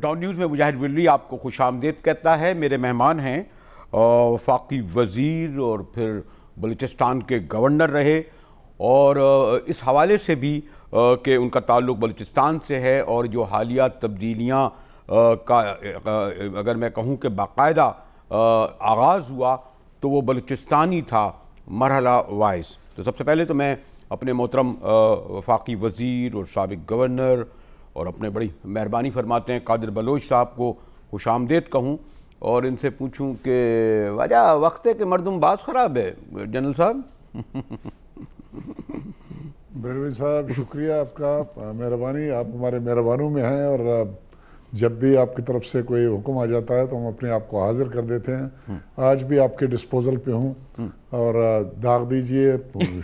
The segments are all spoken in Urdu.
ڈاؤن نیوز میں مجاہد ولی آپ کو خوش آمدید کہتا ہے۔ میرے مہمان ہیں وفاقی وزیر اور پھر بلوچستان کے گورنر رہے، اور اس حوالے سے بھی کہ ان کا تعلق بلوچستان سے ہے، اور جو حالیہ تبدیلیاں کا اگر میں کہوں کہ باقاعدہ آغاز ہوا تو وہ بلوچستانی تھا مرحلہ وائز۔ تو سب سے پہلے تو میں اپنے محترم وفاقی وزیر اور سابق گورنر اور اپنے بڑی مہربانی فرماتے ہیں قادر بلوچ صاحب کو خوش آمدید کہوں، اور ان سے پوچھوں کہ وجہ وقت ہے کہ مردم باز خراب ہے جنرل صاحب؟ بریلوی صاحب شکریہ آپ کا، مہربانی، آپ ہمارے مہربانوں میں ہیں، اور جب بھی آپ کی طرف سے کوئی حکم آ جاتا ہے تو ہم اپنے آپ کو حاضر کر دیتے ہیں۔ آج بھی آپ کے ڈسپوزل پہ ہوں، اور داغ دیجئے،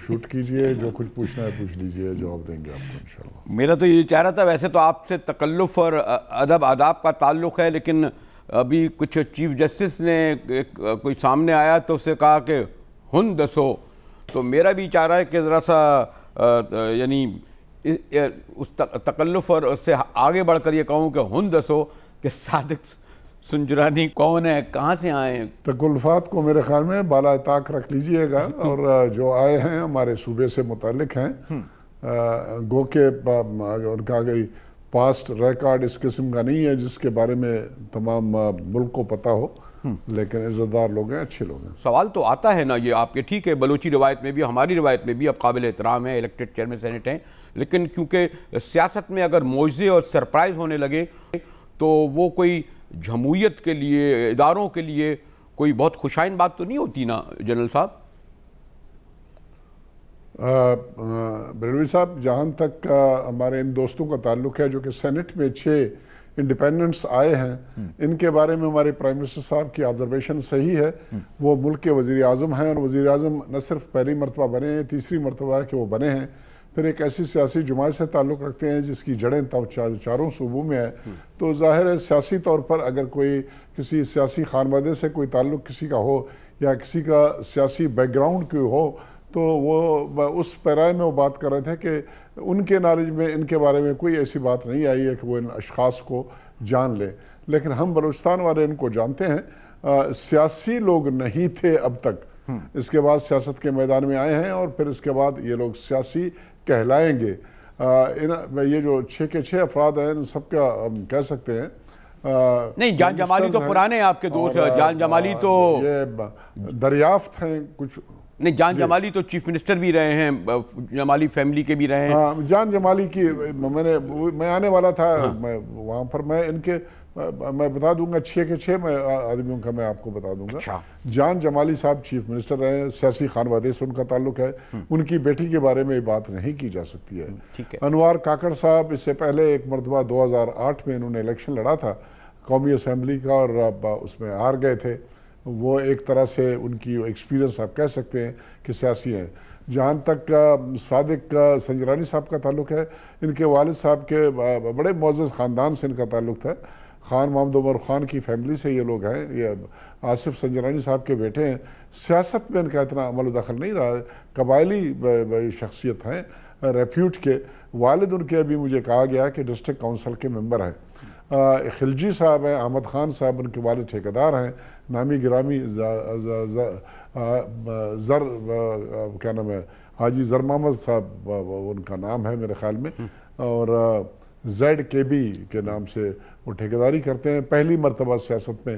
شوٹ کیجئے، جو کچھ پوچھنا ہے پوچھ لیجئے، جواب دیں گے آپ کو انشاءاللہ۔ میرا تو یہ چاہ رہا تھا، ویسے تو آپ سے تکلف اور ادب آداب کا تعلق ہے، لیکن ابھی کچھ چیف جسٹس نے کوئی سامنے آیا تو اسے کہا کہ ہن دسو، تو میرا بھی چاہ رہا ہے کہ ذرا سا یعنی اس تکلف اور اس سے آگے بڑھ کر یہ کہوں کہ ہن دسو کہ صادق سنجرانی کون ہے، کہاں سے آئے ہیں؟ تکلفات کو میرے خیال میں بالا طاق رکھ لیجئے گا، اور جو آئے ہیں ہمارے صوبے سے متعلق ہیں، گو کہ ان کا پاسٹ ریکارڈ اس قسم کا نہیں ہے جس کے بارے میں تمام ملک کو پتہ ہو، لیکن عزتدار لوگ ہیں، اچھے لوگ ہیں۔ سوال تو آتا ہے نا یہ آپ کے، ٹھیک ہے بلوچی روایت میں بھی ہماری روایت میں بھی اب قابل احترام ہے، الیکٹڈ چیئرمین سینٹ ہیں، لیکن کیونکہ سیاست میں اگر معجزے اور سرپرائز ہونے لگے تو وہ کوئی جمہوریت کے لیے، اداروں کے لیے کوئی بہت خوشائن بات تو نہیں ہوتی نا جنرل صاحب؟ بریلوی صاحب، جہاں تک ہمارے ان دوستوں کا تعلق ہے جو کہ سینٹ میں 6 انڈیپینڈنٹس آئے ہیں، ان کے بارے میں ہمارے پرائم منسٹر صاحب کی آبزرویشن صحیح ہے۔ وہ ملک کے وزیر اعظم ہیں، اور وزیر اعظم نہ صرف پہلی مرتبہ بنے ہیں، تیسری مرتبہ ہے کہ وہ بنے ہیں، پھر ایک ایسی سیاسی جماعت سے تعلق رکھتے ہیں جس کی جڑیں چاروں صوبوں میں ہے۔ تو ظاہر ہے سیاسی طور پر اگر کوئی کسی سیاسی خانوادے سے کوئی تعلق کسی کا ہو، یا کسی کا سیاسی بیک گراؤنڈ کوئی ہو، تو وہ اس پیرائے میں وہ بات کر رہے تھے کہ ان کے نالج میں ان کے بارے میں کوئی ایسی بات نہیں آئی ہے کہ وہ ان اشخاص کو جان لیں، لیکن ہم بلوچستان والے ان کو جانتے ہیں۔ سیاسی لوگ نہیں تھے اب تک، اس کے بعد سیاست کے میدان میں آئے ہیں، اور پھر اس کے بعد یہ لوگ سیاسی کہلائیں گے۔ یہ جو 6 کے 6 افراد ہیں، ان سب کا ہم کہہ سکتے ہیں۔ نہیں، جان جمالی تو پرانے آپ کے دوست، جان جمالی تو یہ دریافت ہیں کچھ، نہیں جان جمالی تو چیف منسٹر بھی رہے ہیں، جمالی فیملی کے بھی رہے ہیں۔ جان جمالی کی میں آنے والا تھا وہاں پر، میں بتا دوں گا 6 کے 6 آدمیوں کا میں آپ کو بتا دوں گا۔ جان جمالی صاحب چیف منسٹر رہے ہیں، سیاسی خانوادے سے ان کا تعلق ہے، ان کی بیٹی کے بارے میں بات نہیں کی جا سکتی ہے۔ انوار کاکڑ صاحب اس سے پہلے ایک مرتبہ 2008 میں انہوں نے الیکشن لڑا تھا قومی اسمبلی کا، اور اس میں ہار گئے تھے۔ وہ ایک طرح سے ان کی ایکسپیرینس آپ کہہ سکتے ہیں کہ سیاسی ہیں۔ جہاں تک صادق سنجرانی صاحب کا تعلق ہے، ان کے والد صاحب کے بڑے معزز خاندان سے ان کا تعلق تھا، خان محمد عمر خان کی فیملی سے یہ لوگ ہیں، یہ آصف سنجرانی صاحب کے بیٹے ہیں۔ سیاست میں ان کا اتنا عمل و دخل نہیں رہا، قبائلی شخصیت ہیں، ریپیوٹ کے۔ والد ان کے ابھی مجھے کہا گیا کہ ڈسٹرکٹ کونسل کے ممبر ہیں۔ خلجی صاحب ہیں، احمد خان صاحب ان کے والد ٹھیکیدار ہیں، نامی گرامی کیا نام ہے، حاجی زر محمد صاحب ان کا نام ہے میرے خیال میں، اور ZKB کے نام سے وہ ٹھیکیداری کرتے ہیں، پہلی مرتبہ سیاست میں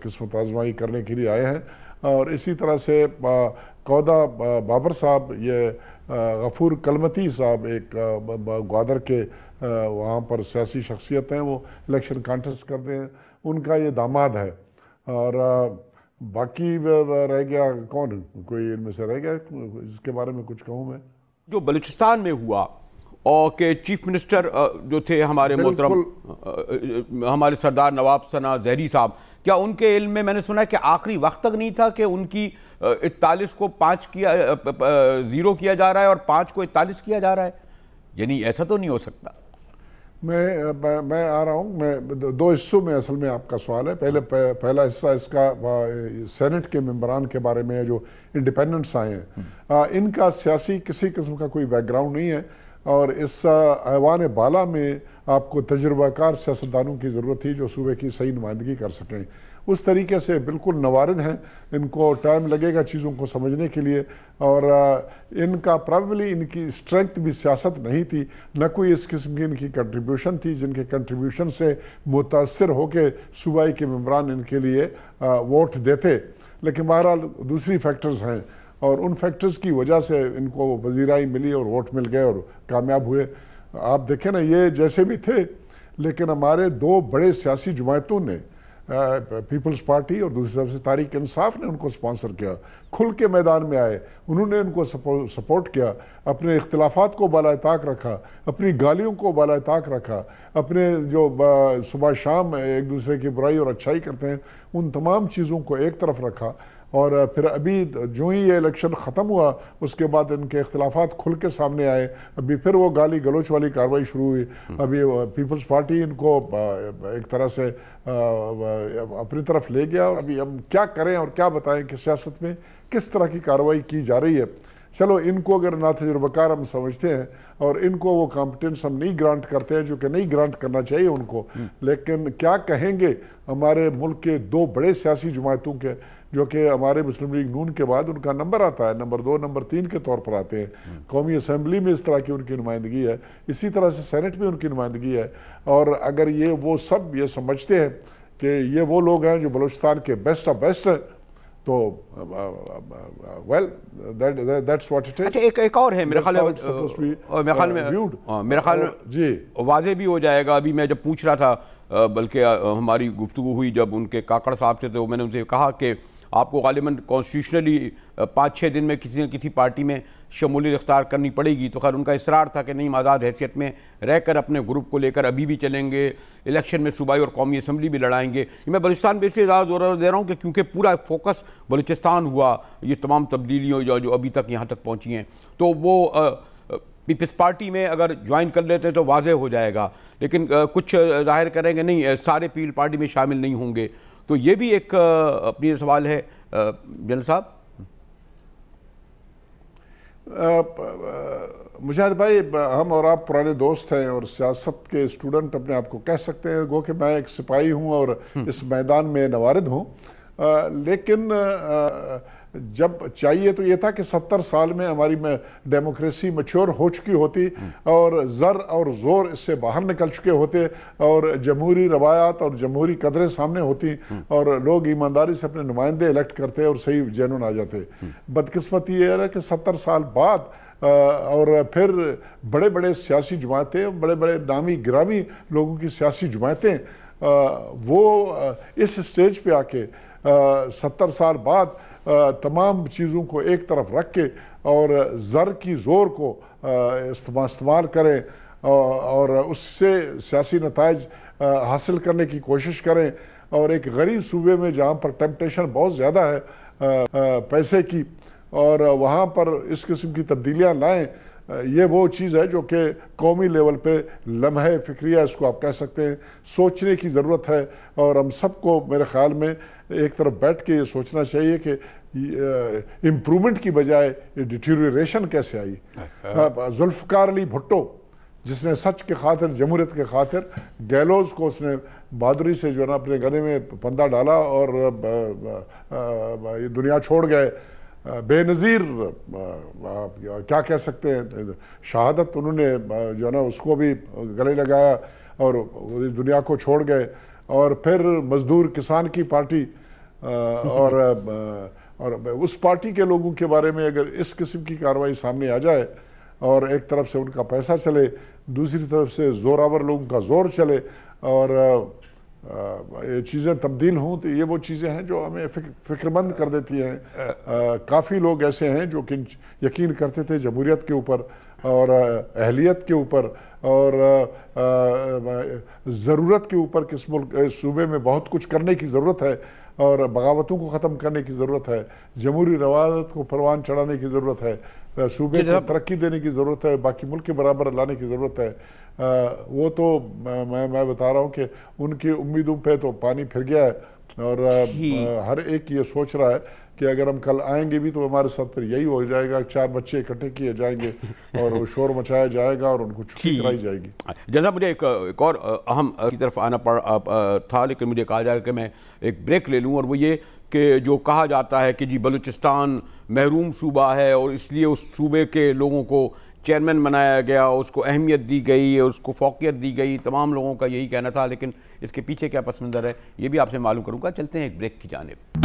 قسمت آزمائی کرنے کے لیے آئے ہیں۔ اور اسی طرح سے قودہ بابر صاحب، یہ غفور کلمتی صاحب ایک گوادر کے وہاں پر سیاسی شخصیت ہیں، وہ الیکشن کانٹیسٹ کرتے ہیں، ان کا یہ داماد ہے۔ اور باقی رہ گیا کون، کوئی ان میں سے رہ گیا جس کے بارے میں کچھ کہوں میں؟ جو بلوچستان میں ہوا، اور کہ چیف منسٹر جو تھے ہمارے محترم ہمارے سردار نواب ثنا زہری صاحب، کیا ان کے علم میں میں نے سنا ہے کہ آخری وقت تک نہیں تھا کہ ان کی 41 کو 0 کیا جا رہا ہے اور 5 کو 41 کیا جا رہا ہے؟ یعنی ایسا تو نہیں ہو سکتا۔ میں آ رہا ہوں، میں 2 حصوں میں اصل میں آپ کا سوال ہے۔ پہلا حصہ اس کا سینٹ کے ممبران کے بارے میں ہے جو انڈیپینڈنٹس آئے ہیں، ان کا سیاسی کسی قسم کا کوئی بیک گراؤنڈ نہیں ہے، اور اس ایوان بالا میں آپ کو تجربہ کار سیاستدانوں کی ضرورت تھی جو صوبے کی صحیح نمائندگی کر سکیں. اس طریقے سے بالکل نوارد ہیں, ان کو ٹائم لگے گا چیزوں کو سمجھنے کے لیے, اور ان کا پرابلی ان کی اسٹرینتھ بھی سیاست نہیں تھی, نہ کوئی اس قسم کی ان کی کنٹریبیوشن تھی جن کے کنٹریبیوشن سے متاثر ہو کے صوبائی کے ممبران ان کے لیے ووٹ دیتے. لیکن بہرحال دوسری فیکٹرز ہیں, اور ان فیکٹرز کی وجہ سے ان کو وزیرائی ملی اور ووٹ مل گئے اور کامیاب ہوئے. آپ دیکھیں نا, یہ جیسے بھی تھے لیکن ہمارے دو بڑے سیاسی جماعتوں نے, پیپلز پارٹی اور دوسری طرف سے تحریک انصاف نے ان کو سپانسر کیا, کھل کے میدان میں آئے, انہوں نے ان کو سپورٹ کیا, اپنے اختلافات کو بالائے طاق رکھا, اپنی گالیوں کو بالائے طاق رکھا, اپنے جو صبح شام ایک دوسرے کی برائی اور اچھائی کرتے ہیں ان تمام چیزوں کو ایک طرف رکھا. اور پھر ابھی جو ہی یہ الیکشن ختم ہوا اس کے بعد ان کے اختلافات کھل کے سامنے آئے, ابھی پھر وہ گالی گلوچ والی کارروائی شروع ہوئی. ابھی پیپلز پارٹی ان کو ایک طرح سے اپنی طرف لے گیا. ابھی ہم کیا کریں اور کیا بتائیں کہ سیاست میں کس طرح کی کارروائی کی جا رہی ہے. چلو ان کو اگر ناتجربہ کار ہم سمجھتے ہیں اور ان کو وہ کمپٹنس ہم نہیں گرانٹ کرتے ہیں جو کہ نہیں گرانٹ کرنا چاہیے ان کو, لیکن کیا کہیں گے ہمارے ملک کے دو بڑے سیاسی جماعتوں کے جو کہ ہمارے مسلم لیگ نون کے بعد ان کا نمبر آتا ہے, نمبر 2 نمبر 3 کے طور پر آتے ہیں. قومی اسمبلی میں اس طرح کی ان کی نمائندگی ہے, اسی طرح سے سینٹ میں ان کی نمائندگی ہے. اور اگر یہ وہ سب یہ سمجھتے ہیں کہ یہ وہ لوگ ہیں جو بلوچستان کے بیسٹ آف بیسٹ ہیں تو well that's what it is. ایک اور ہے میرے خیال میں جی واضح بھی ہو جائے گا. ابھی میں جب پوچھ رہا تھا بلکہ ہماری گفتگو ہوئی جب ان کے کاکڑ صاحب سے, تو میں نے ان سے کہا کہ آپ کو غالباً کانسٹیٹیوشنلی 5-6 دن میں کسی نہ کسی پارٹی میں شمولیت اختیار کرنی پڑے گی. تو خیر ان کا اصرار تھا کہ نہیں, ہم آزاد حیثیت میں رہ کر اپنے گروپ کو لے کر ابھی بھی چلیں گے, الیکشن میں صوبائی اور قومی اسمبلی بھی لڑائیں گے. میں بلوچستان پہ اس لیے زیادہ زور دے رہا ہوں کہ کیونکہ پورا فوکس بلوچستان ہوا, یہ تمام تبدیلیوں جو ابھی تک یہاں تک پہنچی ہیں, تو وہ پیپلز پارٹی میں اگر جوائن کر لیتے ہیں تو واضح ہو جائے گا. لیکن کچھ ظاہر کریں گے نہیں سارے پیپلز پارٹی میں شامل نہیں ہوں گے. تو یہ بھی ایک اپنی سوال ہے جنرل صاحب. مجاہد بھائی, ہم اور آپ پرانے دوست ہیں اور سیاست کے اسٹوڈنٹ اپنے آپ کو کہہ سکتے ہیں, گو کہ میں ایک سپاہی ہوں اور اس میدان میں نوارد ہوں. لیکن جب چاہیے تو یہ تھا کہ 70 سال میں ہماری ڈیموکریسی میچور ہو چکی ہوتی اور زر اور زور اس سے باہر نکل چکے ہوتے اور جمہوری روایات اور جمہوری قدریں سامنے ہوتی اور لوگ ایمانداری سے اپنے نمائندے الیکٹ کرتے اور صحیح جینون آ جاتے. بدقسمتی یہ ہے کہ 70 سال بعد اور پھر بڑے بڑے سیاسی جماعتیں, بڑے بڑے نامی گرامی لوگوں کی سیاسی جماعتیں وہ اس سٹیج پہ آ کے 70 سال بعد تمام چیزوں کو ایک طرف رکھ کے اور زر کی زور کو استعمال کریں اور اس سے سیاسی نتائج حاصل کرنے کی کوشش کریں. اور ایک غریب صوبے میں جہاں پر ٹیمپٹیشن بہت زیادہ ہے پیسے کی, اور وہاں پر اس قسم کی تبدیلیاں لائیں, یہ وہ چیز ہے جو کہ قومی لیول پہ لمحہ فکریہ اس کو آپ کہہ سکتے ہیں, سوچنے کی ضرورت ہے. اور ہم سب کو میرے خیال میں ایک طرف بیٹھ کے یہ سوچنا چاہیے کہ امپرومنٹ کی بجائے یہ ڈیٹیریوریشن کیسے آئی. ذوالفقار علی بھٹو جس نے سچ کے خاطر, جمہوریت کے خاطر, گیلوز کو اس نے بہادری سے جو ہے نا اپنے گلے میں پندہ ڈالا اور دنیا چھوڑ گئے, بے نظیر کیا کہہ سکتے ہیں شہادت انہوں نے جو ہے نا اس کو بھی گلے لگایا اور دنیا کو چھوڑ گئے. اور پھر مزدور کسان کی پارٹی اور اس پارٹی کے لوگوں کے بارے میں اگر اس قسم کی کارروائی سامنے آ جائے اور ایک طرف سے ان کا پیسہ چلے, دوسری طرف سے زوراور لوگوں کا زور چلے اور یہ چیزیں تبدیل ہوں, تو یہ وہ چیزیں ہیں جو ہمیں فکر مند کر دیتی ہیں. کافی لوگ ایسے ہیں جو کہ یقین کرتے تھے جمہوریت کے اوپر اور اہلیت کے اوپر اور ضرورت کے اوپر کہ اس صوبے میں بہت کچھ کرنے کی ضرورت ہے اور بغاوتوں کو ختم کرنے کی ضرورت ہے, جمہوری روایت کو پروان چڑھانے کی ضرورت ہے, صوبے کو ترقی دینے کی ضرورت ہے, باقی ملک کے برابر لانے کی ضرورت ہے. وہ تو میں بتا رہا ہوں کہ ان کی امیدوں پہ تو پانی پھر گیا ہے اور ہر ایک یہ سوچ رہا ہے کہ اگر ہم کل آئیں گے بھی تو ہمارے ساتھ پھر یہی ہو جائے گا، 4 بچے اکٹھے کیے جائیں گے اور شور مچایا جائے گا اور ان کو چھٹی کرائی جائے گی۔ جناب مجھے ایک اور اہم کی طرف آنا تھا، لیکن مجھے کہا جائے کہ میں ایک بریک لے لوں، اور وہ یہ کہ جو کہا جاتا ہے کہ جی بلوچستان محروم صوبہ ہے اور اس لیے اس صوبے کے لوگوں کو چیئرمین بنایا گیا، اس کو اہمیت دی گئی، اس کو فوقیت دی گئی، تمام لوگوں کا یہی کہنا تھا، لیکن اس کے پیچھے کیا پس منظر ہے یہ بھی آپ سے معلوم کروں گا۔ چلتے ہیں ایک بریک کی جانب۔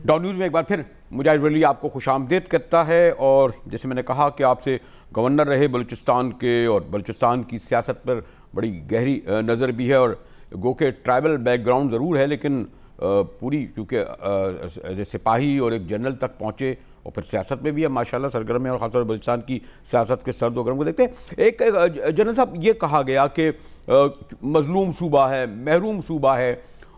ڈاؤن نیوز میں ایک بار پھر مجاہد ولی آپ کو خوش آمدید کرتا ہے، اور جیسے میں نے کہا کہ آپ سے گورنر رہے بلوچستان کے اور بلوچستان کی سیاست پر بڑی گہری نظر بھی ہے، اور گو کہ ٹرائبل بیک گراؤنڈ ضرور ہے لیکن پوری کیونکہ سپاہی اور ایک جنرل تک پہنچے اور پھر سیاست میں بھی ہے ماشاءاللہ سرگرم ہے، اور خاص طور بلوچستان کی سیاست کے سرد و گرم کو دیکھتے ہیں۔ ایک جنرل صاحب یہ کہا گیا کہ مظلوم صوبہ ہے، محروم صوبہ ہے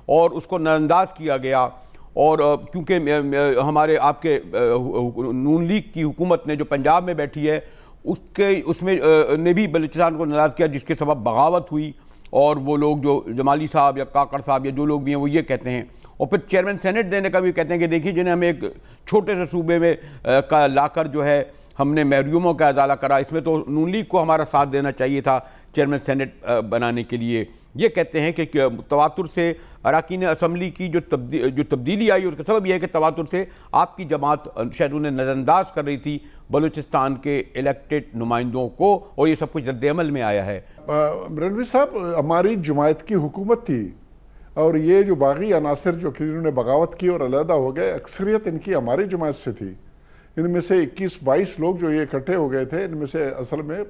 اور اس کو نظر انداز کیا گیا، اور کیونکہ ہمارے آپ کے نون لیگ کی حکومت نے جو پنجاب میں بیٹھی ہے اس میں نے بھی بلوچستان کو ناراض کیا، جس کے سبب بغاوت ہوئی، اور وہ لوگ جو جمالی صاحب یا کاکڑ صاحب یا جو لوگ بھی ہیں وہ یہ کہتے ہیں، اور پھر چیئرمین سینٹ دینے کا بھی کہتے ہیں کہ دیکھیے جنہیں ہمیں ایک چھوٹے سے صوبے میں کا لا کر جو ہے ہم نے محروموں کا ازالہ کرا، اس میں تو نون لیگ کو ہمارا ساتھ دینا چاہیے تھا چیئرمین سینٹ بنانے کے لیے۔ یہ کہتے ہیں کہ تواتر سے اراکین اسمبلی کی جو تبدیلی آئی، اس کا سبب یہ ہے کہ تواتر سے آپ کی جماعت شاید انہیں نظر انداز کر رہی تھی بلوچستان کے الیکٹڈ نمائندوں کو، اور یہ سب کچھ رد عمل میں آیا ہے۔ رنویر صاحب، ہماری جماعت کی حکومت تھی اور یہ جو باغی عناصر جو کہ انہوں نے بغاوت کی اور علیحدہ ہو گئے، اکثریت ان کی ہماری جماعت سے تھی۔ ان میں سے 21-22 لوگ جو یہ اکٹھے ہو گئے تھے، ان میں سے اصل میں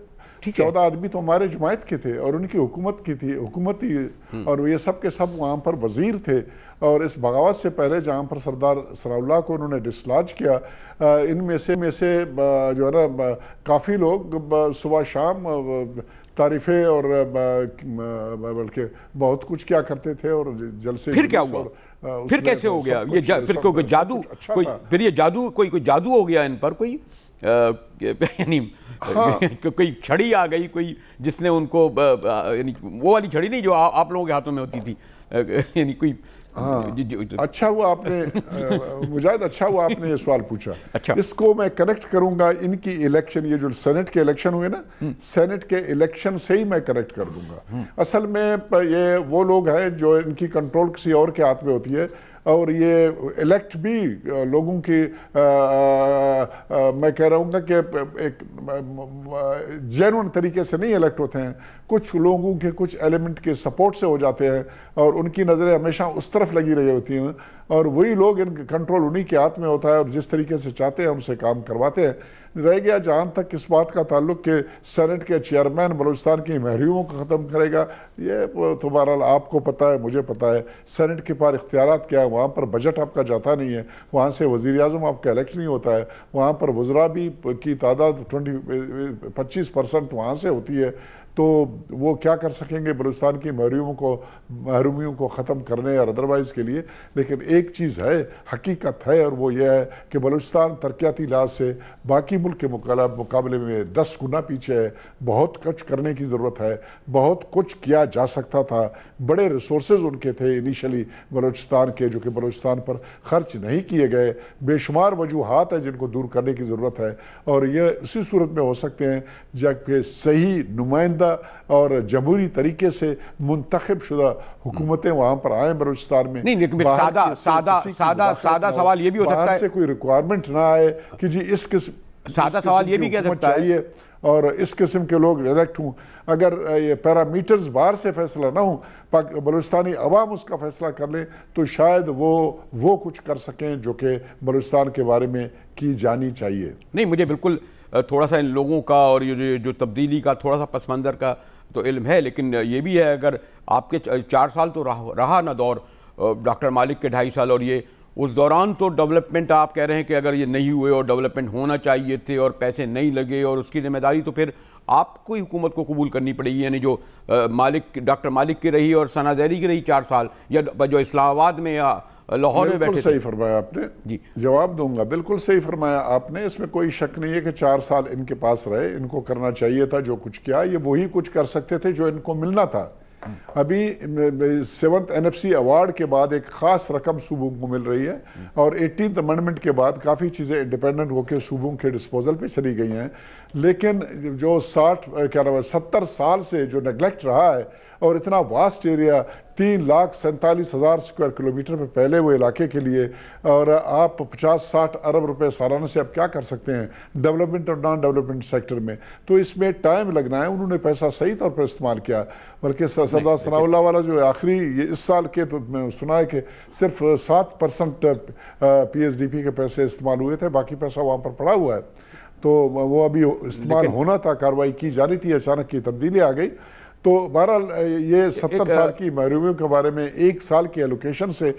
14 آدمی تو ہمارے جماعت کے تھے اور ان کی حکومت کی تھی، حکومت تھی، اور یہ سب کے سب وہاں پر وزیر تھے۔ اور اس بغاوت سے پہلے جہاں پر سردار ثناء اللہ کو انہوں نے ڈسلاج کیا، ان میں سے جو ہے نا کافی لوگ صبح شام تعریفیں اور بلکہ بہت کچھ کیا کرتے تھے، اور جلسے پھر کیا ہوا؟ پھر کیسے ہو گیا یہ؟ پھر کوئی جادو، پھر یہ جادو کوئی جادو ہو گیا ان پر، کوئی یعنی کوئی چھڑی آ گئی کوئی جس نے ان کو، یعنی وہ والی چھڑی نہیں جو آپ لوگوں کے ہاتھوں میں ہوتی تھی، یعنی کوئی اچھا ہوا آپ نے مجاہد، اچھا ہوا آپ نے یہ سوال پوچھا۔ اس کو میں کنیکٹ کروں گا ان کی الیکشن، یہ جو سینٹ کے الیکشن ہوئے نا، سینٹ کے الیکشن سے ہی میں کنیکٹ کر دوں گا۔ اصل میں یہ وہ لوگ ہیں جو ان کی کنٹرول کسی اور کے ہاتھ میں ہوتی ہے، اور یہ الیکٹ بھی لوگوں کی میں کہہ رہا ہوں گا کہ ایک جینون طریقے سے نہیں الیکٹ ہوتے ہیں، کچھ لوگوں کے کچھ ایلیمنٹ کے سپورٹ سے ہو جاتے ہیں، اور ان کی نظریں ہمیشہ اس طرف لگی رہی ہوتی ہیں، اور وہی لوگ ان کا کنٹرول انہی کے ہاتھ میں ہوتا ہے، اور جس طریقے سے چاہتے ہیں ہم سے کام کرواتے ہیں۔ رہ گیا جہاں تک اس بات کا تعلق کہ سینٹ کے چیئرمین بلوچستان کی محرومیوں کو ختم کرے گا، یہ تو بہرحال آپ کو پتہ ہے، مجھے پتہ ہے سینٹ کے پاس اختیارات کیا ہے۔ وہاں پر بجٹ آپ کا جاتا نہیں ہے، وہاں سے وزیر اعظم آپ کا الیکٹ نہیں ہوتا ہے، وہاں پر وزراء بھی کی تعداد 25% وہاں سے ہوتی ہے، تو وہ کیا کر سکیں گے بلوچستان کی محرومیوں کو ختم کرنے اور ادروائز کے لیے۔ لیکن ایک چیز ہے، حقیقت ہے، اور وہ یہ ہے کہ بلوچستان ترقیاتی لحاظ سے باقی ملک کے مقابلے میں 10 گنا پیچھے ہے۔ بہت کچھ کرنے کی ضرورت ہے، بہت کچھ کیا جا سکتا تھا، بڑے ریسورسز ان کے تھے انیشلی بلوچستان کے، جو کہ بلوچستان پر خرچ نہیں کیے گئے۔ بے شمار وجوہات ہیں جن کو دور کرنے کی ضرورت ہے، اور یہ اسی صورت میں ہو سکتے ہیں جب کہ صحیح نمائندہ اور جمہوری طریقے سے منتخب شدہ حکومتیں وہاں پر آئیں بلوچستان میں۔ نہیں لیکن سادہ سوال یہ بھی ہو سکتا ہے، باہر سے کوئی ریکوائرمنٹ نہ آئے کہ جی اس قسم، سادہ سوال یہ بھی کہہ سکتا ہے اور اس قسم کے لوگ الیکٹ ہوں۔ اگر یہ پیرامیٹرز باہر سے فیصلہ نہ ہوں، بلوچستانی عوام اس کا فیصلہ کر لیں، تو شاید وہ کچھ کر سکیں جو کہ بلوچستان کے بارے میں کی جانی چاہیے۔ نہیں، مجھے بالکل تھوڑا سا ان لوگوں کا اور یہ جو تبدیلی کا تھوڑا سا پس منظر کا تو علم ہے، لیکن یہ بھی ہے اگر آپ کے 4 سال تو رہا نا دور ڈاکٹر مالک کے 2.5 سال، اور یہ اس دوران تو ڈیولپمنٹ آپ کہہ رہے ہیں کہ اگر یہ نہیں ہوئے اور ڈیولپمنٹ ہونا چاہیے تھے اور پیسے نہیں لگے، اور اس کی ذمہ داری تو پھر آپ کو ہی حکومت کو قبول کرنی پڑے گی، یعنی جو ڈاکٹر مالک کی رہی اور ثنا زہری کی رہی 4 سال، یا جو اسلام آباد میں یا لاہور میں بیٹھے بالکل صحیح فرمایا آپ نے، جی جواب دوں گا، بالکل صحیح فرمایا آپ نے، اس میں کوئی شک نہیں ہے کہ 4 سال ان کے پاس رہے، ان کو کرنا چاہیے تھا جو کچھ کیا، یہ وہی کچھ کر سکتے تھے جو ان کو ملنا تھا۔ ابھی 7th NFC ایوارڈ کے بعد ایک خاص رقم صوبوں کو مل رہی ہے، اور 18th امنڈمنٹ کے بعد کافی چیزیں انڈیپینڈنٹ ہو کے صوبوں کے ڈسپوزل پہ چلی گئی ہیں، لیکن جو 70 سال سے جو نیگلیکٹ رہا ہے، اور اتنا واسٹ ایریا 3,47,000 اسکوائر کلومیٹر پہ پہلے وہ علاقے کے لیے، اور آپ 50-60 ارب روپے سالانہ سے آپ کیا کر سکتے ہیں ڈیولپمنٹ اور نان ڈیولپمنٹ سیکٹر میں، تو اس میں ٹائم لگنا ہے۔ انہوں نے پیسہ صحیح طور پر استعمال کیا، بلکہ سردار ثناء اللہ والا جو آخری اس سال کے، تو میں سنا ہے کہ صرف 7% PSDP کے پیسے استعمال ہوئے تھے، باقی پیسہ وہاں پر پڑا ہوا ہے، تو وہ ابھی استعمال ہونا تھا، کارروائی کی جانی تھی، اچانک کی تبدیلی آ گئی۔ تو بہرحال یہ 70 سال کی محرومیوں کے بارے میں 1 سال کی ایلوکیشن سے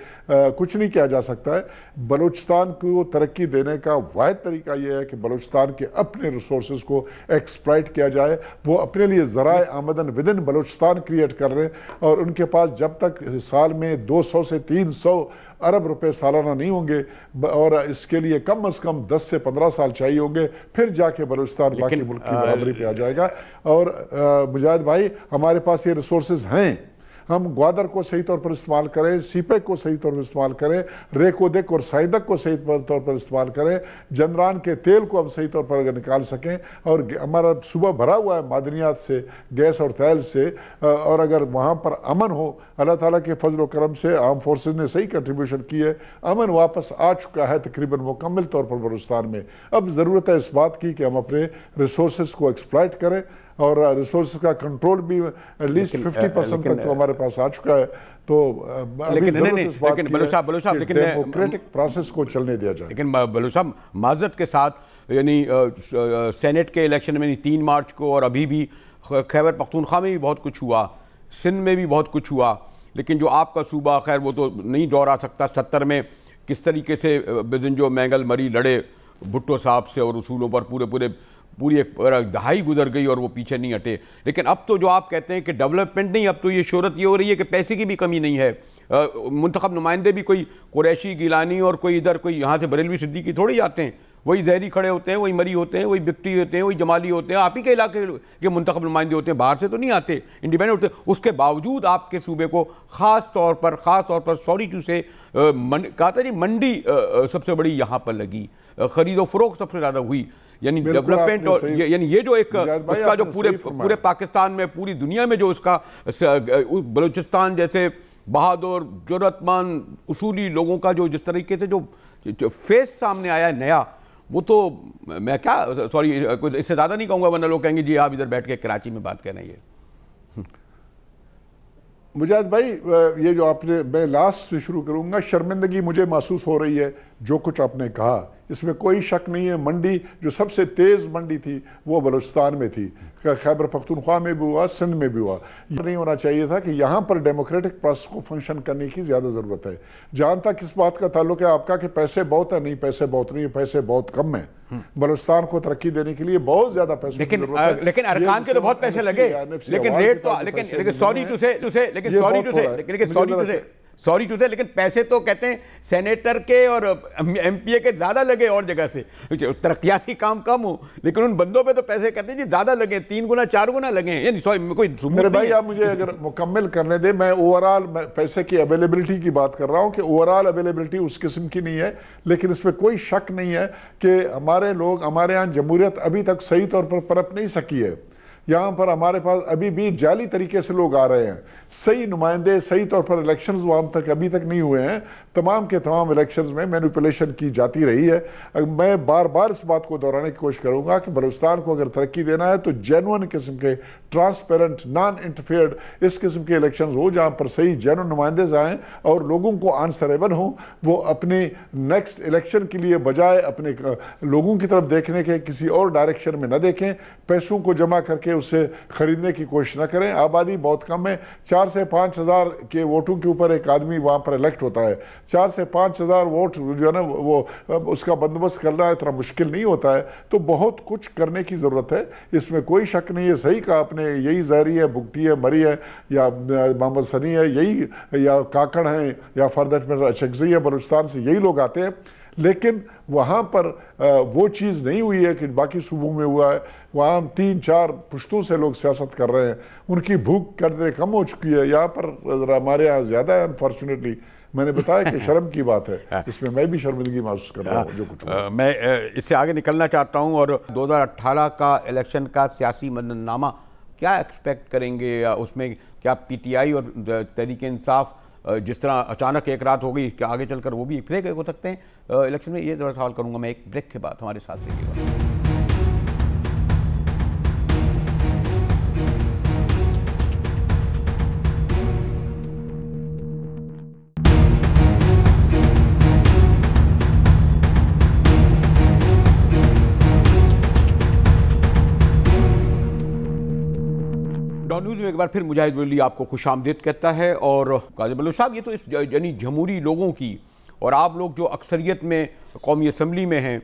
کچھ نہیں کیا جا سکتا ہے۔ بلوچستان کو ترقی دینے کا واحد طریقہ یہ ہے کہ بلوچستان کے اپنے ریسورسز کو ایکسپلائٹ کیا جائے، وہ اپنے لیے ذرائع آمدن ودن بلوچستان کریٹ کر رہے ہیں، اور ان کے پاس جب تک سال میں 200 سے 300 ارب روپے سالانہ نہیں ہوں گے، اور اس کے لیے کم از کم 10 سے 15 سال چاہیے ہوں گے، پھر جا کے بلوچستان باقی ملک کی برابری پہ آ جائے گا۔ اور مجاہد بھائی، ہمارے پاس یہ ریسورسز ہیں، ہم گوادر کو صحیح طور پر استعمال کریں، سیپیک کو صحیح طور پر استعمال کریں، ریکودک اور سائدک کو صحیح طور پر استعمال کریں، جنران کے تیل کو ہم صحیح طور پر اگر نکال سکیں، اور ہمارا صوبہ بھرا ہوا ہے معدنیات سے، گیس اور تیل سے، اور اگر وہاں پر امن ہو، اللہ تعالیٰ کے فضل و کرم سے آرم فورسز نے صحیح کنٹریبیوشن کی ہے، امن واپس آ چکا ہے تقریباً مکمل طور پر بلوچستان میں۔ اب ضرورت ہے اس بات کی کہ ہم اپنے ریسورسز کو ایکسپلائٹ کریں، اور ریسورسز کا کنٹرول بھی ایٹ لیسٹ 50% تک تو ہمارے پاس آ چکا ہے، تو ابھی ضرورت اس بات کی ہے کہ ڈیموکریٹک پروسیس کو چلنے دیا جائے۔ لیکن بلوچ صاحب معذرت کے ساتھ، یعنی سینٹ کے الیکشن میں 3 مارچ کو، اور ابھی بھی خیبر پختونخوا میں بھی بہت کچھ ہوا، سندھ میں بھی بہت کچھ ہوا، لیکن جو آپ کا صوبہ، خیر وہ تو نہیں دوہرا سکتا، 70 میں کس طریقے سے جو مینگل مری لڑے بھٹو صاحب سے، اور اصولوں پر پوری ایک دہائی گزر گئی، اور وہ پیچھے نہیں ہٹے۔ لیکن اب تو جو آپ کہتے ہیں کہ ڈیولپمنٹ نہیں، اب تو یہ شہرت یہ ہو رہی ہے کہ پیسے کی بھی کمی نہیں ہے، منتخب نمائندے بھی کوئی قریشی گیلانی اور کوئی ادھر کوئی یہاں سے بریلوی صدیقی تھوڑی آتے ہیں، وہی زہری کھڑے ہوتے ہیں، وہی مری ہوتے ہیں، وہی بگٹی ہوتے ہیں، وہی جمالی ہوتے ہیں، آپ ہی کے علاقے کے منتخب نمائندے ہوتے ہیں، باہر سے تو نہیں آتے، انڈیپینڈنٹ ہوتے ہیں۔ اس کے باوجود آپ کے صوبے کو خاص طور پر سوری ٹو سے کہا تھا جی، منڈی سب سے بڑی یہاں پر لگی، خرید و فروخت سب سے زیادہ ہوئی، یعنی ڈیولپمنٹ، اور یعنی یہ جو ایک اس کا جو پورے پاکستان میں، پوری دنیا میں جو اس کا بلوچستان جیسے بہادر جرأت مند اصولی لوگوں کا جو جس طریقے سے جو فیس سامنے آیا ہے نیا، وہ تو میں کیا سوری اس سے زیادہ نہیں کہوں گا، ورنہ لوگ کہیں گے جی آپ ادھر بیٹھ کے کراچی میں بات کر رہے ہیں۔ یہ مجاہد بھائی، یہ جو آپ نے، میں لاسٹ سے شروع کروں گا، شرمندگی مجھے محسوس ہو رہی ہے جو کچھ آپ نے کہا، اس میں کوئی شک نہیں ہے۔ منڈی جو سب سے تیز منڈی تھی وہ بلوچستان میں تھی، خیبر پختونخوا میں بھی ہوا، سندھ میں بھی ہوا۔ یہ نہیں ہونا چاہیے تھا کہ یہاں پر ڈیموکریٹک پروسیس کو فنکشن کرنے کی زیادہ ضرورت ہے۔ جہاں تک اس بات کا تعلق ہے آپ کا کہ پیسے بہت ہیں، نہیں پیسے بہت نہیں، پیسے بہت کم ہیں۔ بلوچستان کو ترقی دینے کے لیے بہت زیادہ پیسوں کی ضرورت ہے، لیکن ارکان کے تو بہت پیسے لگے، لیکن ریٹ تو، لیکن سوری ٹو سے لیکن پیسے تو کہتے ہیں سینیٹر کے اور ایم پی اے کے زیادہ لگے اور جگہ سے، ترقیاتی کام کم ہو، لیکن ان بندوں پہ تو پیسے کہتے ہیں جی زیادہ لگے، 3 گنا 4 گنا لگے، یعنی کوئی میرے بھائی آپ مجھے اگر مکمل کرنے دیں، میں اوورال پیسے کی اویلیبلٹی کی بات کر رہا ہوں کہ اوورال اویلیبلٹی اس قسم کی نہیں ہے، لیکن اس میں کوئی شک نہیں ہے کہ ہمارے لوگ، ہمارے یہاں جمہوریت ابھی تک صحیح طور پر پنپ نہیں سکی ہے۔ یہاں پر ہمارے پاس ابھی بھی جعلی طریقے سے لوگ آ رہے ہیں، صحیح نمائندے صحیح طور پر الیکشنز وہاں تک ابھی تک نہیں ہوئے ہیں، تمام کے تمام الیکشنز میں مینیپولیشن کی جاتی رہی ہے۔ میں بار بار اس بات کو دہرانے کی کوشش کروں گا کہ بلوچستان کو اگر ترقی دینا ہے تو جینوئن قسم کے، ٹرانسپیرنٹ، نان انٹرفیئرڈ اس قسم کے الیکشنز ہو جہاں پر صحیح جینوئن نمائندے آئیں اور لوگوں کو آنسریبل ہوں، وہ اپنے نیکسٹ الیکشن کے لیے بجائے اپنے لوگوں کی طرف دیکھنے کے کسی اور ڈائریکشن میں نہ دیکھیں، پیسوں کو جمع کر کے اس سے خریدنے کی کوشش نہ کریں۔ آبادی بہت کم ہے، 4 سے 5 ہزار کے ووٹوں کے اوپر ایک آدمی وہاں پر الیکٹ ہوتا ہے، 4 سے 5 ہزار ووٹ جو ہے نا وہ اس کا بندوبست کرنا اتنا مشکل نہیں ہوتا ہے. تو بہت کچھ کرنے کی ضرورت ہے, اس میں کوئی شک نہیں ہے. صحیح کہا آپ نے, یہی زہری ہے, بگٹی ہے, مری ہے, یا محمد سنی ہے, یہی, یا کاکڑ ہیں, یا فار دیٹ میٹر اچکزئی ہے, بلوچستان سے یہی لوگ آتے ہیں. لیکن وہاں پر وہ چیز نہیں ہوئی ہے کہ باقی صوبوں میں ہوا ہے. وہاں 3-4 پشتوں سے لوگ سیاست کر رہے ہیں, ان کی بھوک قدرے کم ہو چکی ہے. یہاں پر ہمارے یہاں زیادہ ہے انفارچونیٹلی. میں نے بتایا کہ شرم کی بات ہے, اس میں میں بھی شرمندگی محسوس کر رہا ہوں جو کچھ ہوا. میں اس سے آگے نکلنا چاہتا ہوں, اور 2018 کا الیکشن کا سیاسی منظرنامہ کیا ایکسپیکٹ کریں گے؟ اس میں کیا پی ٹی آئی اور تحریک انصاف جس طرح اچانک ایک رات ہو گئی کہ آگے چل کر وہ بھی پھرے گئے ہو سکتے ہیں الیکشن میں؟ یہ ذرا سوال کروں گا میں ایک بریک کے بعد. ہمارے ساتھ رہیے گا. نیوز میں ایک بار پھر مجاہد ولی آپ کو خوش آمدید کہتا ہے. اور قاضی بلوچ صاحب, یہ تو اس یعنی جمہوری لوگوں کی, اور آپ لوگ جو اکثریت میں قومی اسمبلی میں ہیں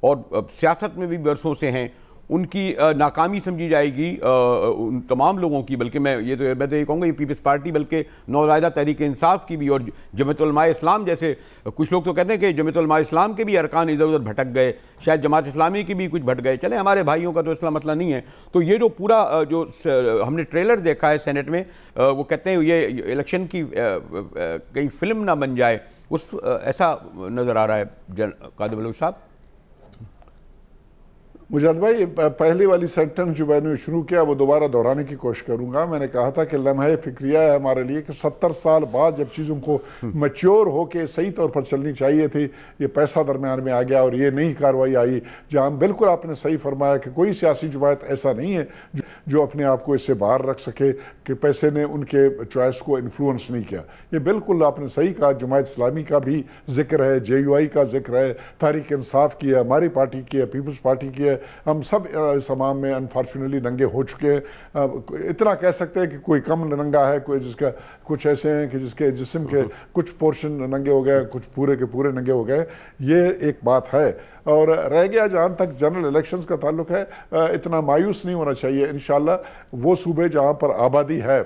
اور سیاست میں بھی برسوں سے ہیں, ان کی ناکامی سمجھی جائے گی ان تمام لوگوں کی, بلکہ میں تو یہ کہوں گا یہ پیپلز پارٹی بلکہ نوزائیدہ تحریک انصاف کی بھی, اور جمعیت علماء اسلام جیسے کچھ لوگ تو کہتے ہیں کہ جمعیت علماء اسلام کے بھی ارکان ادھر ادھر بھٹک گئے, شاید جماعت اسلامی کی بھی کچھ بھٹ گئے. چلیں ہمارے بھائیوں کا تو اسلام مسئلہ نہیں ہے. تو یہ جو پورا جو ہم نے ٹریلر دیکھا ہے سینٹ میں, وہ کہتے ہیں یہ الیکشن کی کئی فلم نہ بن جائے, ایسا نظر آ رہا ہے قاضی بلوچ صاحب. مجاہد بھائی, پہلی والی سینٹنس جو میں نے شروع کیا وہ دوبارہ دہرانے کی کوشش کروں گا. میں نے کہا تھا کہ لمحہ فکریہ ہے ہمارے لیے کہ 70 سال بعد جب چیزوں کو میچور ہو کے صحیح طور پر چلنی چاہیے تھی, یہ پیسہ درمیان میں آ گیا اور یہ نئی کارروائی آئی, جہاں بالکل آپ نے صحیح فرمایا کہ کوئی سیاسی جماعت ایسا نہیں ہے جو اپنے آپ کو اس سے باہر رکھ سکے کہ پیسے نے ان کے چوائس کو انفلوئنس نہیں کیا. یہ بالکل آپ نے صحیح کہا. جماعت اسلامی کا بھی ذکر ہے, جے یو آئی کا ذکر ہے, تحریک انصاف کی ہے, ہماری پارٹی کی ہے, پیپلز پارٹی کی ہے. ہم سب اس امام میں انفارچونیٹلی ننگے ہو چکے ہیں. اتنا کہہ سکتے ہیں کہ کوئی کم ننگا ہے, کوئی جس کا کچھ ایسے ہیں کہ جس کے جسم کے کچھ پورشن ننگے ہو گئے, کچھ پورے کے پورے ننگے ہو گئے. یہ ایک بات ہے. اور رہ گیا جہاں تک جنرل الیکشنز کا تعلق ہے, اتنا مایوس نہیں ہونا چاہیے. انشاءاللہ وہ صوبے جہاں پر آبادی ہے,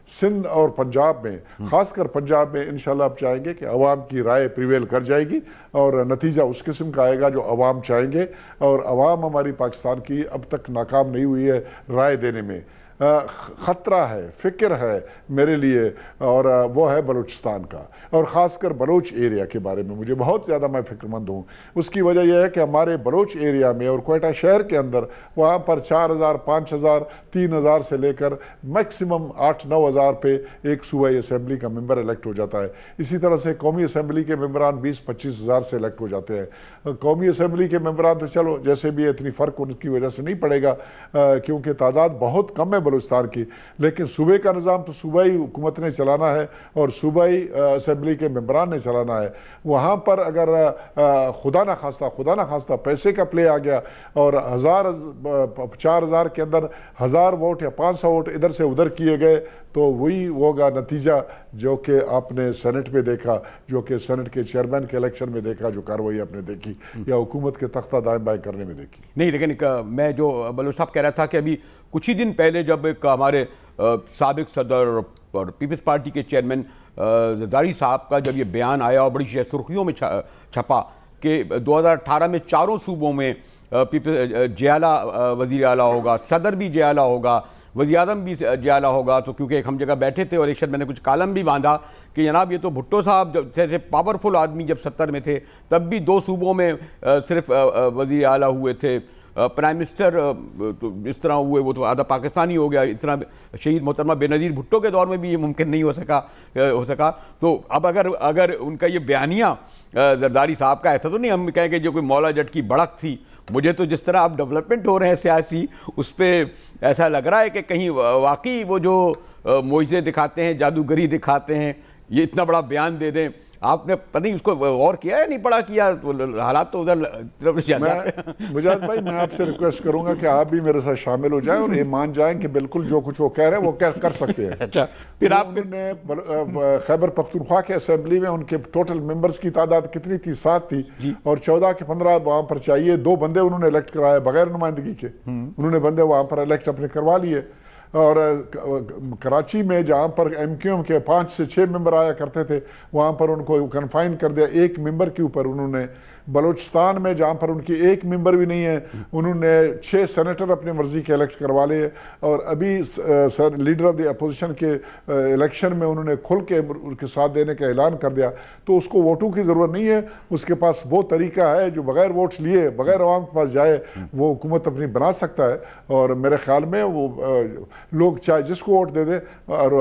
سندھ اور پنجاب میں, خاص کر پنجاب میں, انشاءاللہ آپ چاہیں گے کہ عوام کی رائے پریویل کر جائے گی اور نتیجہ اس قسم کا آئے گا جو عوام چاہیں گے. اور عوام ہماری پاکستان کی اب تک ناکام نہیں ہوئی ہے رائے دینے میں. خطرہ ہے, فکر ہے میرے لیے, اور وہ ہے بلوچستان کا, اور خاص کر بلوچ ایریا کے بارے میں مجھے بہت زیادہ میں فکر مند ہوں. اس کی وجہ یہ ہے کہ ہمارے بلوچ ایریا میں اور کوئٹہ شہر کے اندر وہاں پر 4000, 5000, 3000 سے لے کر میکسیمم 8-9 ہزار پہ ایک صوبائی اسمبلی کا ممبر الیکٹ ہو جاتا ہے. اسی طرح سے قومی اسمبلی کے ممبران 20-25 ہزار سے الیکٹ ہو جاتے ہیں. قومی اسمبلی کے ممبران تو چلو جیسے بھی اتنی فرق ان کی وجہ سے نہیں پڑے گا کیونکہ تعداد بہت کم ہے بلوچستان کی, لیکن صوبے کا نظام تو صوبائی حکومت نے چلانا ہے اور صوبائی اسمبلی کے ممبران نے چلانا ہے. وہاں پر اگر خدا نہ خواستہ پیسے کا پلے آ گیا اور 4000 کے اندر 1000 ووٹ یا 500 ووٹ ادھر سے ادھر کیے گئے تو وہی ہوگا نتیجہ جو کہ آپ نے سینٹ میں دیکھا, جو کہ سینٹ کے چیئرمین کے الیکشن میں دیکھا, جو کارروائی آپ نے دیکھی یا حکومت کے تختہ دائیں بائیں کرنے میں دیکھی. نہیں, لیکن میں جو بلوچ صاحب کہہ رہا تھا کہ ابھی کچھ ہی دن پہلے جب ایک ہمارے سابق صدر اور پیپلز پارٹی کے چیئرمین زرداری صاحب کا جب یہ بیان آیا اور بڑی سرخیوں میں چھپا کہ 2018 میں چاروں صوبوں میں جے اعلیٰ وزیر اعلیٰ ہوگا, صدر بھی جے اعلیٰ ہوگا, وزیر اعظم بھی جے اعلیٰ ہوگا, تو کیونکہ ایک ہم جگہ بیٹھے تھے اور ایک شاید میں نے کچھ کالم بھی باندھا کہ جناب یہ تو بھٹو صاحب جیسے پاورفل آدمی جب 70 میں تھے تب بھی 2 صوبوں میں صرف وزیر اعلیٰ ہوئے تھے, پرائم منسٹر اس طرح ہوئے وہ تو آدھا پاکستانی ہو گیا. اس طرح شہید محترمہ بے نظیر بھٹو کے دور میں بھی یہ ممکن نہیں ہو سکا. تو اب اگر ان کا یہ بیانیہ زرداری صاحب کا, ایسا تو نہیں ہم کہیں کہ جو کوئی مولا جٹ کی بڑک تھی, مجھے تو جس طرح اب ڈیولپمنٹ ہو رہے ہیں سیاسی اس پہ ایسا لگ رہا ہے کہ کہیں واقعی وہ جو معجزے دکھاتے ہیں, جادوگری دکھاتے ہیں, یہ اتنا بڑا بیان دے دیں. آپ نے پتہ نہیں اس کو غور کیا یا نہیں پڑھا کیا؟ حالات تو ادھر طرف مجاہد بھائی میں آپ سے ریکویسٹ کروں گا کہ آپ بھی میرے ساتھ شامل ہو جائیں اور یہ مان جائیں کہ بالکل جو کچھ وہ کہہ رہے ہیں وہ کر سکتے ہیں. اچھا پھر آپ نے خیبر پختونخوا کے اسمبلی میں ان کے ٹوٹل ممبرز کی تعداد کتنی تھی؟ 7 تھی اور 14 کے 15 وہاں پر چاہیے. 2 بندے انہوں نے الیکٹ کرائے بغیر نمائندگی کے, انہوں نے بندے وہاں پر الیکٹ اپنے کروا لیے. اور کراچی میں جہاں پر ایم کیو ایم کے 5 سے 6 ممبر آیا کرتے تھے وہاں پر ان کو کنفائن کر دیا 1 ممبر کے اوپر انہوں نے. بلوچستان میں جہاں پر ان کی 1 ممبر بھی نہیں ہے انہوں نے 6 سینیٹر اپنے مرضی کے الیکٹ کروا لیے. اور ابھی لیڈر آف دی اپوزیشن کے الیکشن میں انہوں نے کھل کے ان کے ساتھ دینے کا اعلان کر دیا. تو اس کو ووٹوں کی ضرورت نہیں ہے, اس کے پاس وہ طریقہ ہے جو بغیر ووٹس لیے بغیر عوام کے پاس جائے وہ حکومت اپنی بنا سکتا ہے. اور میرے خیال میں وہ لوگ چاہے جس کو ووٹ دے دیں اور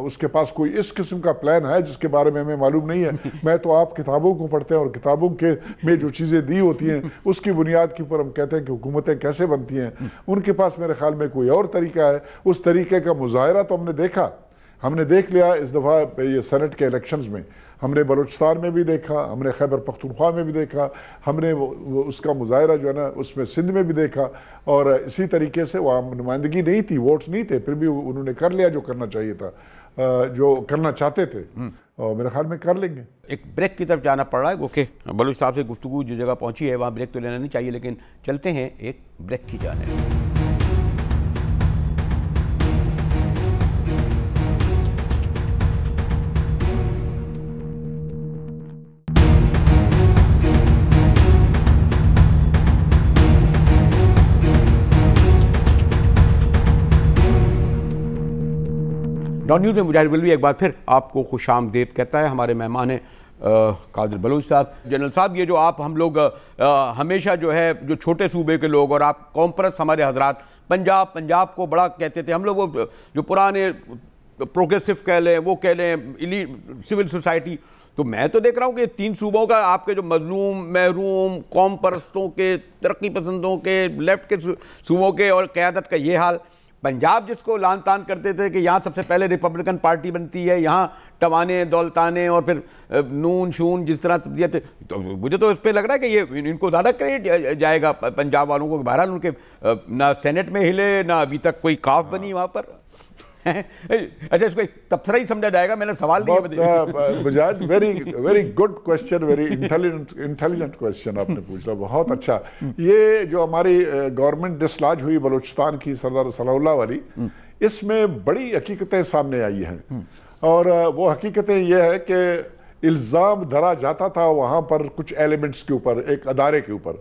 اس کے پاس کوئی اس قسم کا پلان ہے جس کے بارے میں ہمیں معلوم نہیں ہے. میں تو آپ کتابوں کو پڑھتے ہیں اور کتابوں کے میں جو چیزیں دی ہوتی ہیں اس کی بنیاد کے اوپر ہم کہتے ہیں کہ حکومتیں کیسے بنتی ہیں. ان کے پاس میرے خیال میں کوئی اور طریقہ ہے. اس طریقے کا مظاہرہ تو ہم نے دیکھا, ہم نے دیکھ لیا اس دفعہ یہ سینٹ کے الیکشنز میں. ہم نے بلوچستان میں بھی دیکھا, ہم نے خیبر پختونخوا میں بھی دیکھا, ہم نے اس کا مظاہرہ جو ہے نا اس میں سندھ میں بھی دیکھا. اور اسی طریقے سے وہاں نمائندگی نہیں تھی, ووٹس نہیں تھے, پھر بھی انہوں نے کر لیا جو کرنا چاہیے تھا, جو کرنا چاہتے تھے, اور میرے خیال میں کر لیں گے. ایک بریک کی طرف جانا پڑ رہا ہے, اوکے بلوچ صاحب سے گفتگو جو جگہ پہنچی ہے وہاں بریک تو لینا نہیں چاہیے, لیکن چلتے ہیں ایک بریک کی جانب. ڈان نیوز میں مجاہد بلوی ایک بار پھر آپ کو خوش آمدید کہتا ہے. ہمارے مہمان ہیں قادر بلوچ صاحب. جنرل صاحب یہ جو آپ ہم لوگ ہمیشہ جو ہے جو چھوٹے صوبے کے لوگ اور آپ قوم پرست ہمارے حضرات پنجاب کو بڑا کہتے تھے, ہم لوگ وہ جو پرانے پروگریسو کہہ لیں وہ کہہ لیں سول سوسائٹی, تو میں تو دیکھ رہا ہوں کہ 3 صوبوں کا آپ کے جو مظلوم محروم قوم پرستوں کے ترقی پسندوں کے لیفٹ کے صوبوں کے اور قیادت کا یہ حال. پنجاب جس کو لان تان کرتے تھے کہ یہاں سب سے پہلے ریپبلکن پارٹی بنتی ہے, یہاں ٹوانے دولتانے اور پھر نون شون جس طرح تبدیلیت, تو مجھے تو اس پہ لگ رہا ہے کہ یہ ان کو زیادہ کریڈٹ جائے گا پنجاب والوں کو. بہرحال ان کے نہ سینٹ میں ہلے نہ ابھی تک کوئی کاف بنی وہاں پر. اچھا اس کو ایک تبصرہ ہی سمجھا جائے گا, میں نے سوال نہیں. Mujahid very good question, very intelligent question آپ نے پوچھا, بہت اچھا. یہ جو ہماری گورنمنٹ ڈسلاج ہوئی بلوچستان کی سردار صلاح اللہ والی, اس میں بڑی حقیقتیں سامنے آئی ہیں. اور وہ حقیقتیں یہ ہے کہ الزام دھرا جاتا تھا وہاں پر کچھ ایلیمنٹس کے اوپر, ایک ادارے کے اوپر,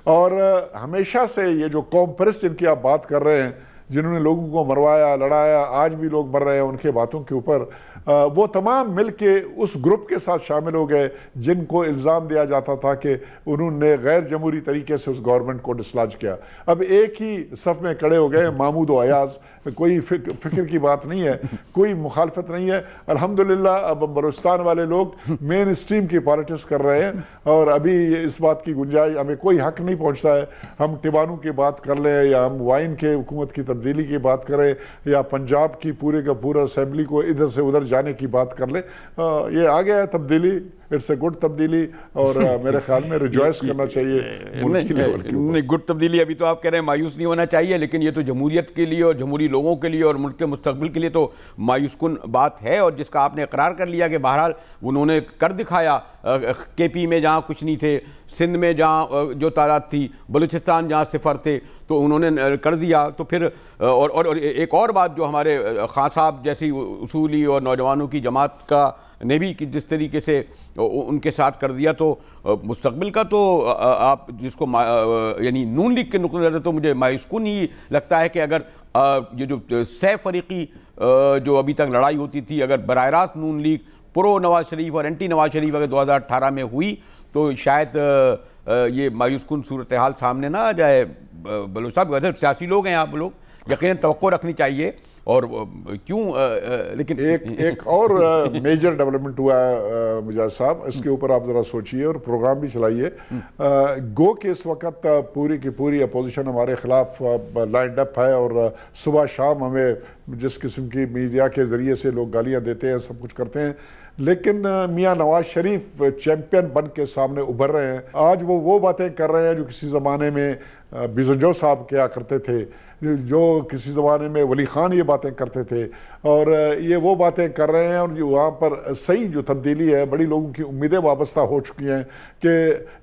اور ہمیشہ سے یہ جو قوم پرست جن کی آپ بات کر رہے ہیں جنہوں نے لوگوں کو مروایا لڑایا, آج بھی لوگ مر رہے ہیں ان کے باتوں کے اوپر, وہ تمام مل کے اس گروپ کے ساتھ شامل ہو گئے جن کو الزام دیا جاتا تھا کہ انہوں نے غیر جمہوری طریقے سے اس گورنمنٹ کو ڈسلاج کیا. اب ایک ہی صف میں کھڑے ہو گئے محمود و ایاز, کوئی فکر کی بات نہیں ہے, کوئی مخالفت نہیں ہے. الحمدللہ اب بلوچستان والے لوگ مین اسٹریم کی پالیٹکس کر رہے ہیں, اور ابھی اس بات کی گنجائش ہمیں کوئی حق نہیں پہنچتا ہے ہم ٹبانو کی بات کر لیں یا ہم وائن کے حکومت کی تبدیلی کی بات کریں یا پنجاب کی پورے کا پورا اسمبلی کو ادھر سے ادھر جانے کی بات کر لیں. یہ آ گیا ہے تبدیلی, اٹس اے گڈ تبدیلی, اور میرے خیال میں ریجوائس کرنا چاہیے. گڈ تبدیلی, ابھی تو آپ کہہ رہے ہیں مایوس نہیں ہونا چاہیے, لیکن یہ تو جمہوریت کے لیے اور جمہوری لوگوں کے لیے اور ملک کے مستقبل کے لیے تو مایوس کن بات ہے, اور جس کا آپ نے اقرار کر لیا کہ بہرحال انہوں نے کر دکھایا. کے پی میں جہاں کچھ نہیں تھے, سندھ میں جہاں جو تعداد تھی, بلوچستان جہاں 0 تھے, تو انہوں نے کر دیا. تو پھر اور ایک اور بات جو ہمارے خان صاحب جیسی اصولی اور نوجوانوں کی جماعت کا نے بھی جس طریقے سے ان کے ساتھ کر دیا, تو مستقبل کا تو آپ جس کو یعنی نون لیگ کے نقطہ نظر تو مجھے مایوس کن ہی لگتا ہے کہ اگر یہ جو 6 فریقی جو ابھی تک لڑائی ہوتی تھی, اگر براہ راست نون لیگ پرو نواز شریف اور اینٹی نواز شریف اگر 2018 میں ہوئی تو شاید یہ مایوس کن صورتحال سامنے نہ آ جائے. بلوچ صاحب اگر سیاسی لوگ ہیں آپ لوگ, یقیناً توقع رکھنی چاہیے اور کیوں لیکن ایک اور میجر ڈیولپمنٹ ہوا ہے مجاہد صاحب، اس کے اوپر آپ ذرا سوچئے اور پروگرام بھی چلائیے. گو کہ اس وقت پوری کی پوری اپوزیشن ہمارے خلاف لائنڈ اپ ہے، اور صبح شام ہمیں جس قسم کی میڈیا کے ذریعے سے لوگ گالیاں دیتے ہیں، سب کچھ کرتے ہیں، لیکن میاں نواز شریف چیمپئن بن کے سامنے ابھر رہے ہیں. آج وہ باتیں کر رہے ہیں جو کسی زمانے میں بیزنجو صاحب کیا کرتے تھے، جو کسی زمانے میں ولی خان یہ باتیں کرتے تھے، اور یہ وہ باتیں کر رہے ہیں. اور وہاں پر صحیح جو تبدیلی ہے، بڑی لوگوں کی امیدیں وابستہ ہو چکی ہیں کہ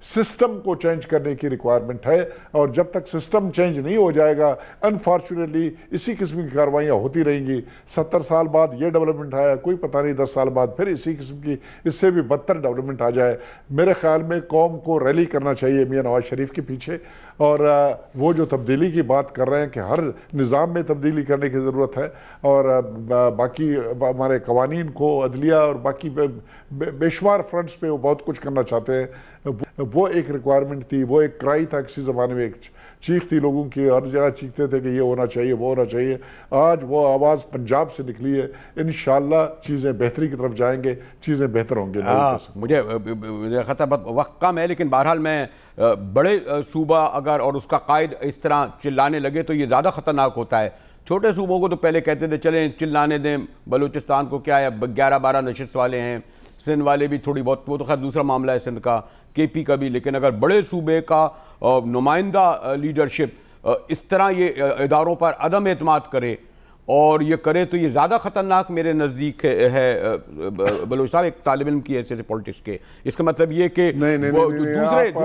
سسٹم کو چینج کرنے کی ریکوائرمنٹ ہے، اور جب تک سسٹم چینج نہیں ہو جائے گا انفارچونیٹلی اسی قسم کی کاروائیاں ہوتی رہیں گی. 70 سال بعد یہ ڈیولپمنٹ آیا، کوئی پتہ نہیں 10 سال بعد پھر اسی قسم کی اس سے بھی بدتر ڈیولپمنٹ آ جائے. میرے خیال میں قوم کو ریلی کرنا چاہیے میاں نواز شریف کے پیچھے، اور وہ جو تبدیلی کی بات کر رہے ہیں کہ ہر نظام میں تبدیلی کرنے کی ضرورت ہے، اور باقی ہمارے قوانین کو، عدلیہ اور باقی بے شمار فرنٹس پہ وہ بہت کچھ کرنا چاہتے ہیں. وہ ایک ریکوائرمنٹ تھی، وہ ایک کرائی تھا کسی زمانے میں، ایک چیخ تھی لوگوں کی، ہر جگہ چیختے تھے کہ یہ ہونا چاہیے، وہ ہونا چاہیے. آج وہ آواز پنجاب سے نکلی ہے، انشاءاللہ چیزیں بہتری کی طرف جائیں گے، چیزیں بہتر ہوں گے. مجھے خطرہ وقت کم ہے، لیکن بہرحال میں بڑے صوبہ اگر اور اس کا قائد اس طرح چلانے لگے تو یہ زیادہ خطرناک ہوتا ہے. چھوٹے صوبوں کو تو پہلے کہتے تھے چلیں چلانے دیں، بلوچستان کو کیا ہے، 11-12 نشست والے ہیں، سندھ والے بھی تھوڑی بہت، وہ تو خیر دوسرا معاملہ ہے سندھ کا، کے پی کا بھی. لیکن اگر بڑے صوبے کا نمائندہ لیڈرشپ اس طرح یہ اداروں پر عدم اعتماد کرے اور یہ کرے تو یہ زیادہ خطرناک میرے نزدیک ہے. بلوچ صاحب ایک طالب علم کی حیثیت سے پالیٹکس کے، اس کا مطلب یہ کہ مجاہد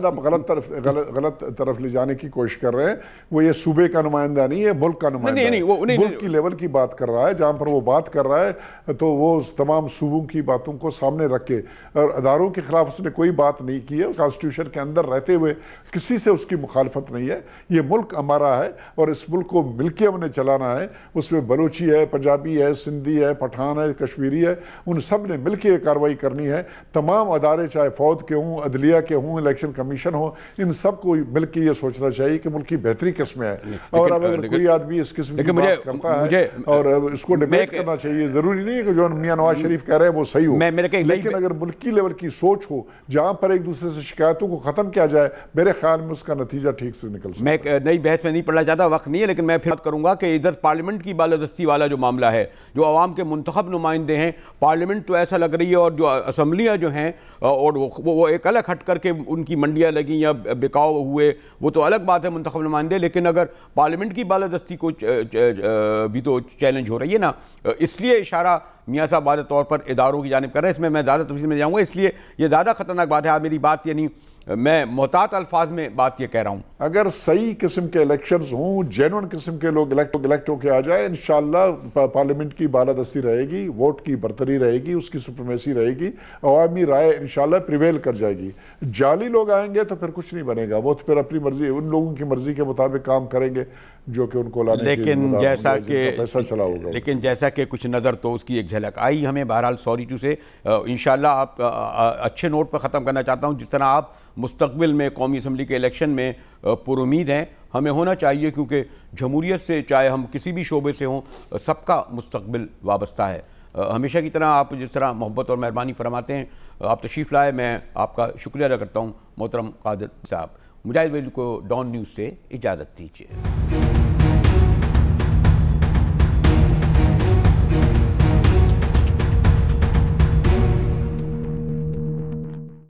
آپ غلط طرف لے جانے کی کوشش کر رہے ہیں. وہ یہ صوبے کا نمائندہ نہیں ہے، ملک کا نمائندہ ہے، ملک کی لیول کی بات کر رہا ہے. جہاں پر وہ بات کر رہا ہے تو وہ تمام صوبوں کی باتوں کو سامنے رکھ کے، اور اداروں کے خلاف اس نے کوئی بات نہیں کی ہے. کانسٹیٹیوشن کے اندر رہتے ہوئے کسی سے اس کی مخالفت نہیں ہے. یہ ملک ہمارا ہے اور اس ملک کو مل کے ہم نے چلانا ہے. اس میں بلوچی ہے، پنجابی ہے، سندھی ہے، پٹھان ہے، کشمیری ہے، ان سب نے مل کے کارروائی کرنی ہے. تمام ادارے چاہے فوج کے ہوں، عدلیہ کے ہوں، الیکشن کمیشن ہو، ان سب کو مل کے یہ سوچنا چاہیے کہ ملک کی بہتری کس میں ہے. اور اگر کوئی آدمی اس قسم کی بات کرتا ہے اور اس کو ڈیبیٹ کرنا چاہیے. ضروری نہیں ہے کہ جو میاں نواز شریف کہہ رہے ہیں وہ صحیح ہو، لیکن اگر ملکی لیول کی سوچ ہو جہاں پر ایک دوسرے سے شکایتوں کو ختم کیا جائے، میرے خیال میں اس کا نتیجہ ٹھیک سے نکل سکتا ہے. میں ایک نئی بحث میں نہیں پڑھنا چاہتا، وقت نہیں ہے، لیکن میں پھر بات کروں گا کہ ادھر پارلیمنٹ کی بالادستی والا جو معاملہ ہے، جو عوام کے منتخب نمائندے ہیں، پارلیمنٹ تو ایسا لگ رہی ہے، اور جو اسمبلیاں جو ہیں اور وہ ایک الگ ہٹ کر کے ان کی منڈیاں لگیں یا بکاؤ ہوئے، وہ تو الگ بات ہے منتخب نمائندے. لیکن اگر پارلیمنٹ کی بالادستی کو بھی تو چیلنج ہو رہی ہے نا، اس لیے اشارہ میاں صاحب واضح طور پر اداروں کی جانب کر رہے ہیں. اس میں زیادہ تفصیل میں جاؤں گا، اس لیے یہ زیادہ خطرناک بات ہے. آپ میری بات یعنی میں محتاط الفاظ میں بات یہ کہہ رہا ہوں. اگر صحیح قسم کے الیکشنز ہوں، جینون قسم کے لوگ الیکٹ ہو کے آ جائے، انشاءاللہ پارلیمنٹ کی بالادستی رہے گی، ووٹ کی برتری رہے گی، اس کی سپریمیسی رہے گی، عوامی رائے انشاءاللہ پریویل کر جائے گی. جعلی لوگ آئیں گے تو پھر کچھ نہیں بنے گا. وہ تو پھر اپنی مرضی، ان لوگوں کی مرضی کے مطابق کام کریں گے جو کہ ان کو لانے کی پیسہ چلا ہوگا. لیکن جیسا کہ کچھ نظر تو اس کی ایک جھلک آئی ہمیں. بہرحال سوری ٹو سے انشاءاللہ آپ اچھے نوٹ پر ختم کرنا چاہتا ہوں. جس طرح آپ مستقبل میں قومی اسمبلی کے الیکشن میں پر امید ہیں، ہمیں ہونا چاہیے، کیونکہ جمہوریت سے چاہے ہم کسی بھی شعبے سے ہوں، سب کا مستقبل وابستہ ہے. ہمیشہ کی طرح آپ جس طرح محبت اور مہربانی فرماتے ہیں، آپ تشریف لائے، میں آپ کا شکریہ ادا کرتا ہوں محترم قادر صاحب. مجاہد ویلو کو ڈان نیوز سے اجازت دیجیے.